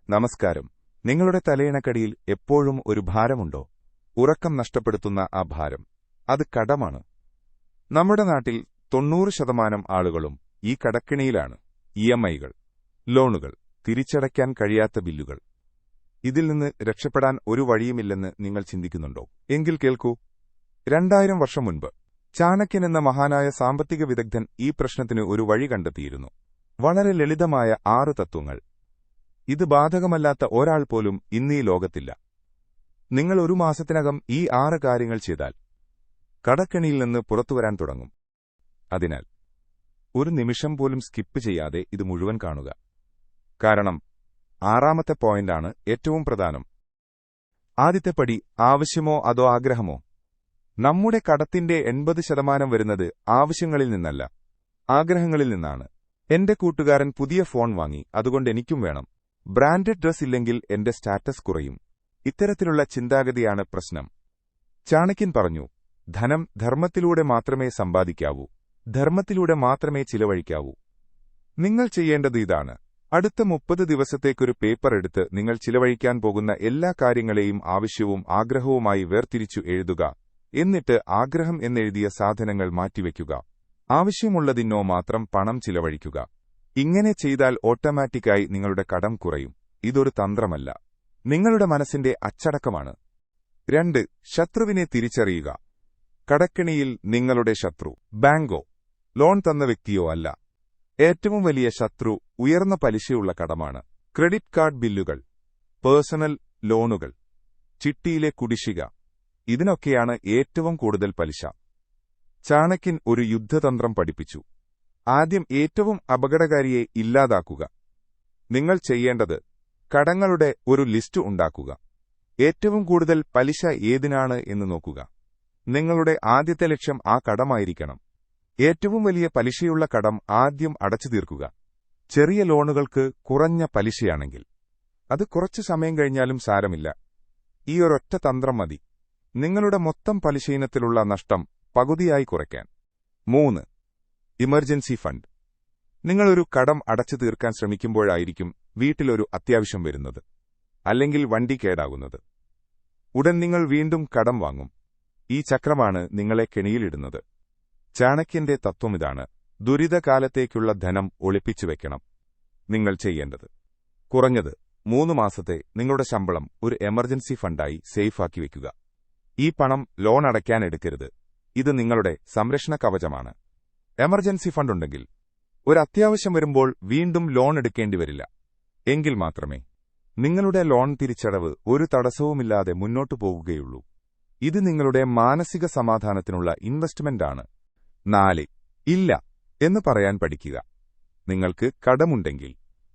നമസ്കാരം. നിങ്ങളുടെ തലയിണക്കടിയിൽ എപ്പോഴും ഒരു ഭാരമുണ്ടോ? ഉറക്കം നഷ്ടപ്പെടുത്തുന്ന ആ ഭാരം. അത് കടമാണ്. നമ്മുടെ നാട്ടിൽ 90% ആളുകളും ഈ കടക്കിണിയിലാണ്. EMI-കൾ, ലോണുകൾ, തിരിച്ചടയ്ക്കാൻ കഴിയാത്ത ബില്ലുകൾ. ഇതിൽ നിന്ന് രക്ഷപ്പെടാൻ ഒരു വഴിയുമില്ലെന്ന് നിങ്ങൾ ചിന്തിക്കുന്നുണ്ടോ? എങ്കിൽ കേൾക്കൂ. 2000 വർഷം മുൻപ് ചാണക്യൻ എന്ന മഹാനായ സാമ്പത്തിക വിദഗ്ധൻ ഈ പ്രശ്നത്തിന് ഒരു വഴി കണ്ടെത്തിയിരുന്നു. വളരെ ലളിതമായ 6 തത്വങ്ങൾ. ഇത് ബാധകമല്ലാത്ത ഒരാൾ പോലും ഇന്നീ ലോകത്തില്ല. നിങ്ങൾ ഒരു മാസത്തിനകം ഈ 6 കാര്യങ്ങൾ ചെയ്താൽ കടക്കെണിയിൽ നിന്ന് പുറത്തുവരാൻ തുടങ്ങും. അതിനാൽ ഒരു നിമിഷം പോലും സ്കിപ്പ് ചെയ്യാതെ ഇത് മുഴുവൻ കാണുക. കാരണം 6ാമത്തെ പോയിന്റാണ് ഏറ്റവും പ്രധാനം. ആദ്യത്തെ പടി ആവശ്യമോ അതോ ആഗ്രഹമോ? നമ്മുടെ കടത്തിന്റെ 80% വരുന്നത് ആവശ്യങ്ങളിൽ നിന്നല്ല, ആഗ്രഹങ്ങളിൽ നിന്നാണ്. എന്റെ കൂട്ടുകാരൻ പുതിയ ഫോൺ വാങ്ങി, അതുകൊണ്ട് എനിക്കും വേണം. ബ്രാൻഡഡ് ഡ്രസ് ഇല്ലെങ്കിൽ എന്റെ സ്റ്റാറ്റസ് കുറയും. ഇത്തരത്തിലുള്ള ചിന്താഗതിയാണ് പ്രശ്നം. ചാണക്യൻ പറഞ്ഞു, ധനം ധർമ്മത്തിലൂടെ മാത്രമേ സമ്പാദിക്കാവൂ, ധർമ്മത്തിലൂടെ മാത്രമേ ചിലവഴിക്കാവൂ. നിങ്ങൾ ചെയ്യേണ്ടത് ഇതാണ്. അടുത്ത 30 ദിവസത്തേക്കൊരു പേപ്പർ എടുത്ത് നിങ്ങൾ ചിലവഴിക്കാൻ പോകുന്ന എല്ലാ കാര്യങ്ങളെയും ആവശ്യവും ആഗ്രഹവുമായി വേർതിരിച്ചു എഴുതുക. എന്നിട്ട് ആഗ്രഹം എന്നെഴുതിയ സാധനങ്ങൾ മാറ്റിവെക്കുക. ആവശ്യമുള്ളതിനോ മാത്രം പണം ചിലവഴിക്കുക. ഇങ്ങനെ ചെയ്താൽ ഓട്ടോമാറ്റിക്കായി നിങ്ങളുടെ കടം കുറയും. ഇതൊരു തന്ത്രമല്ല, നിങ്ങളുടെ മനസ്സിന്റെ അച്ചടക്കമാണ്. 2. ശത്രുവിനെ തിരിച്ചറിയുക. കടക്കെണിയിൽ നിങ്ങളുടെ ശത്രു ബാങ്കോ ലോൺ തന്ന വ്യക്തിയോ അല്ല. ഏറ്റവും വലിയ ശത്രു ഉയർന്ന പലിശയുള്ള കടമാണ്. ക്രെഡിറ്റ് കാർഡ് ബില്ലുകൾ, പേഴ്സണൽ ലോണുകൾ, ചിട്ടിയിലെ കുടിശ്ശിക, ഇതിനൊക്കെയാണ് ഏറ്റവും കൂടുതൽ പലിശ. ചാണക്യൻ ഒരു യുദ്ധതന്ത്രം പഠിപ്പിച്ചു. ആദ്യം ഏറ്റവും അപകടകാരിയെ ഇല്ലാതാക്കുക. നിങ്ങൾ ചെയ്യേണ്ടത് കടങ്ങളുടെ ഒരു ലിസ്റ്റ് ഉണ്ടാക്കുക. ഏറ്റവും കൂടുതൽ പലിശ ഏതിനാണ് എന്ന് നോക്കുക. നിങ്ങളുടെ ആദ്യത്തെ ലക്ഷ്യം ആ കടമായിരിക്കണം. ഏറ്റവും വലിയ പലിശയുള്ള കടം ആദ്യം അടച്ചു തീർക്കുക. ചെറിയ ലോണുകൾക്ക് കുറഞ്ഞ പലിശയാണെങ്കിൽ അത് കുറച്ചു സമയം കഴിഞ്ഞാലും സാരമില്ല. ഈ ഒരൊറ്റ തന്ത്രം മതി നിങ്ങളുടെ മൊത്തം പലിശ ഇനത്തിലുള്ള നഷ്ടം പകുതിയായി കുറയ്ക്കാൻ. 3. Emergency fund. നിങ്ങളൊരു കടം അടച്ചു തീർക്കാൻ ശ്രമിക്കുമ്പോഴായിരിക്കും വീട്ടിലൊരു അത്യാവശ്യം വരുന്നത്, അല്ലെങ്കിൽ വണ്ടി കേടാകുന്നത്. ഉടൻ നിങ്ങൾ വീണ്ടും കടം വാങ്ങും. ഈ ചക്രമാണ് നിങ്ങളെ കെണിയിലിടുന്നത്. ചാണക്യന്റെ തത്വമിതാണ്. ദുരിതകാലത്തേക്കുള്ള ധനം ഒളിപ്പിച്ചു വെക്കണം. നിങ്ങൾ ചെയ്യേണ്ടത് കുറഞ്ഞത് 3 മാസത്തെ നിങ്ങളുടെ ശമ്പളം ഒരു എമർജൻസി ഫണ്ടായി സേഫാക്കി വെക്കുക. ഈ പണം ലോൺ അടയ്ക്കാൻ എടുക്കരുത്. ഇത് നിങ്ങളുടെ സംരക്ഷണ കവചമാണ്. എമർജൻസി ഫണ്ടുണ്ടെങ്കിൽ ഒരു അത്യാവശ്യം വരുമ്പോൾ വീണ്ടും ലോൺ എടുക്കേണ്ടി വരില്ല. എങ്കിൽ മാത്രമേ നിങ്ങളുടെ ലോൺ തിരിച്ചടവ് ഒരു തടസ്സവുമില്ലാതെ മുന്നോട്ടു പോകുകയുള്ളൂ. ഇത് നിങ്ങളുടെ മാനസിക സമാധാനത്തിനുള്ള ഇൻവെസ്റ്റ്മെന്റാണ്. 4. ഇല്ല എന്ന് പറയാൻ പഠിക്കുക. നിങ്ങൾക്ക് കടമുണ്ടെങ്കിൽ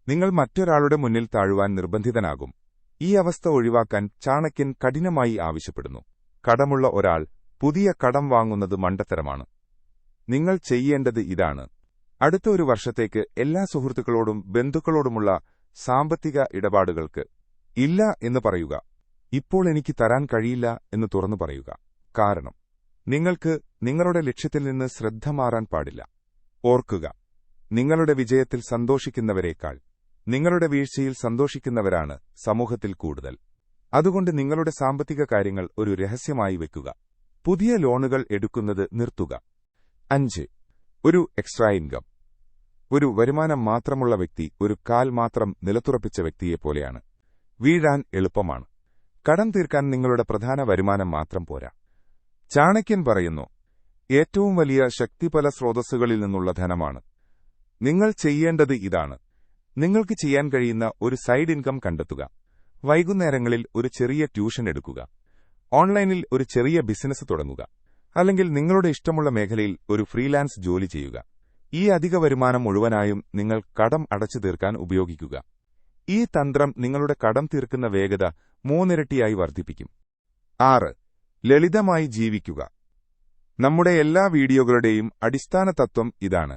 നിങ്ങൾ മറ്റൊരാളുടെ മുന്നിൽ താഴുവാൻ നിർബന്ധിതനാകും. ഈ അവസ്ഥ ഒഴിവാക്കാൻ ചാണക്യൻ കഠിനമായി ആവശ്യപ്പെടുന്നു. കടമുള്ള ഒരാൾ പുതിയ കടം വാങ്ങുന്നത് മണ്ടത്തരമാണ്. നിങ്ങൾ ചെയ്യേണ്ടത് ഇതാണ്. അടുത്ത ഒരു വർഷത്തേക്ക് എല്ലാ സുഹൃത്തുക്കളോടും ബന്ധുക്കളോടുമുള്ള സാമ്പത്തിക ഇടപാടുകൾക്ക് ഇല്ല എന്ന് പറയുക. ഇപ്പോൾ എനിക്ക് തരാൻ കഴിയില്ല എന്ന് തുറന്നു പറയുക. കാരണം നിങ്ങൾക്ക് നിങ്ങളുടെ ലക്ഷ്യത്തിൽ നിന്ന് ശ്രദ്ധ മാറാൻ പാടില്ല. ഓർക്കുക, നിങ്ങളുടെ വിജയത്തിൽ സന്തോഷിക്കുന്നവരേക്കാൾ നിങ്ങളുടെ വീഴ്ചയിൽ സന്തോഷിക്കുന്നവരാണ് സമൂഹത്തിൽ കൂടുതൽ. അതുകൊണ്ട് നിങ്ങളുടെ സാമ്പത്തിക കാര്യങ്ങൾ ഒരു രഹസ്യമായി വെക്കുക. പുതിയ ലോണുകൾ എടുക്കുന്നത് നിർത്തുക. 5. ഒരു എക്സ്ട്രാ ഇൻകം. ഒരു വരുമാനം മാത്രമുള്ള വ്യക്തി ഒരു കാൽ മാത്രം നിലത്തുറപ്പിച്ച വ്യക്തിയെപ്പോലെയാണ്. വീഴാൻ എളുപ്പമാണ്. കടം തീർക്കാൻ നിങ്ങളുടെ പ്രധാന വരുമാനം മാത്രം പോരാ. ചാണക്യൻ പറയുന്നു, ഏറ്റവും വലിയ ശക്തി പല സ്രോതസ്സുകളിൽ നിന്നുള്ള ധനമാണ്. നിങ്ങൾ ചെയ്യേണ്ടത് ഇതാണ്. നിങ്ങൾക്ക് ചെയ്യാൻ കഴിയുന്ന ഒരു സൈഡ് ഇൻകം കണ്ടെത്തുക. വൈകുന്നേരങ്ങളിൽ ഒരു ചെറിയ ട്യൂഷൻ എടുക്കുക. ഓൺലൈനിൽ ഒരു ചെറിയ ബിസിനസ് തുടങ്ങുക. അല്ലെങ്കിൽ നിങ്ങളുടെ ഇഷ്ടമുള്ള മേഖലയിൽ ഒരു ഫ്രീലാൻസ് ജോലി ചെയ്യുക. ഈ അധിക വരുമാനം മുഴുവനായും നിങ്ങൾ കടം അടച്ചു തീർക്കാൻ ഉപയോഗിക്കുക. ഈ തന്ത്രം നിങ്ങളുടെ കടം തീർക്കുന്ന വേഗത 3 ഇരട്ടിയായി വർദ്ധിപ്പിക്കും. 6. ലളിതമായി ജീവിക്കുക. നമ്മുടെ എല്ലാ വീഡിയോകളുടെയും അടിസ്ഥാന തത്വം ഇതാണ്.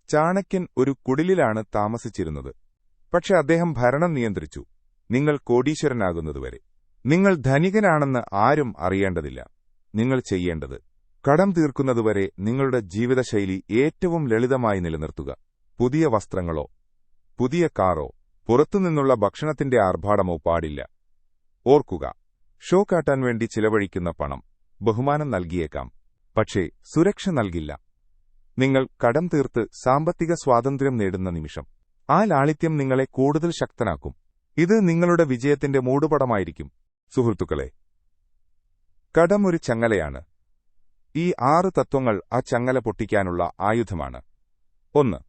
ചാണക്യൻ ഒരു കുടിലിലാണ് താമസിച്ചിരുന്നത്. പക്ഷെ അദ്ദേഹം ഭരണം നിയന്ത്രിച്ചു, നിങ്ങൾ കോടീശ്വരനാകുന്നതുവരെ. നിങ്ങൾ ധനികനാണെന്ന് ആരും അറിയേണ്ടതില്ല. നിങ്ങൾ ചെയ്യേണ്ടത് കടം തീർക്കുന്നതുവരെ നിങ്ങളുടെ ജീവിതശൈലി ഏറ്റവും ലളിതമായി നിലനിർത്തുക. പുതിയ വസ്ത്രങ്ങളോ പുതിയ കാറോ പുറത്തുനിന്നുള്ള ഭക്ഷണത്തിന്റെ ആർഭാടമോ പാടില്ല. ഓർക്കുക, ഷോ കാട്ടാൻ വേണ്ടി ചിലവഴിക്കുന്ന പണം ബഹുമാനം നൽകിയേക്കാം, പക്ഷേ സുരക്ഷ നൽകില്ല. നിങ്ങൾ കടം തീർത്ത് സാമ്പത്തിക സ്വാതന്ത്ര്യം നേടുന്ന നിമിഷം ആ ലാളിത്യം നിങ്ങളെ കൂടുതൽ ശക്തനാക്കും. ഇത് നിങ്ങളുടെ വിജയത്തിന്റെ മൂടുപടമായിരിക്കും. സുഹൃത്തുക്കളെ, കടം ഒരു ചങ്ങലയാണ്. ഈ 6 തത്വങ്ങൾ ആ ചങ്ങല പൊട്ടിക്കാനുള്ള ആയുധമാണ്. 1.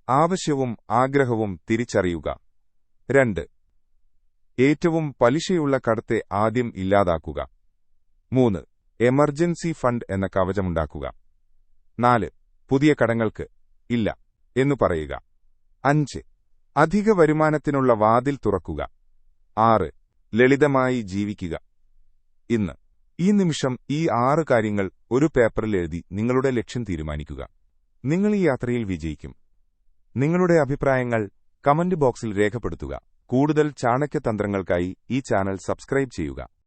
ആവശ്യവും ആഗ്രഹവും തിരിച്ചറിയുക. 2. ഏറ്റവും പലിശയുള്ള കടത്തെ ആദ്യം ഇല്ലാതാക്കുക. 3. എമർജൻസി ഫണ്ട് എന്ന കവചമുണ്ടാക്കുക. 4. പുതിയ കടങ്ങൾക്ക് ഇല്ല എന്നു പറയുക. 5. അധിക വരുമാനത്തിനുള്ള വാതിൽ തുറക്കുക. 6. ലളിതമായി ജീവിക്കുക. ഇന്ന്, ഈ നിമിഷം ഈ 6 കാര്യങ്ങൾ ഒരു പേപ്പറിൽ എഴുതി നിങ്ങളുടെ ലക്ഷ്യം തീരുമാനിക്കുക. നിങ്ങൾ ഈ യാത്രയിൽ വിജയിക്കും. നിങ്ങളുടെ അഭിപ്രായങ്ങൾ കമന്റ് ബോക്സിൽ രേഖപ്പെടുത്തുക. കൂടുതൽ ചാണക്യതന്ത്രങ്ങൾക്കായി ഈ ചാനൽ സബ്സ്ക്രൈബ് ചെയ്യുക.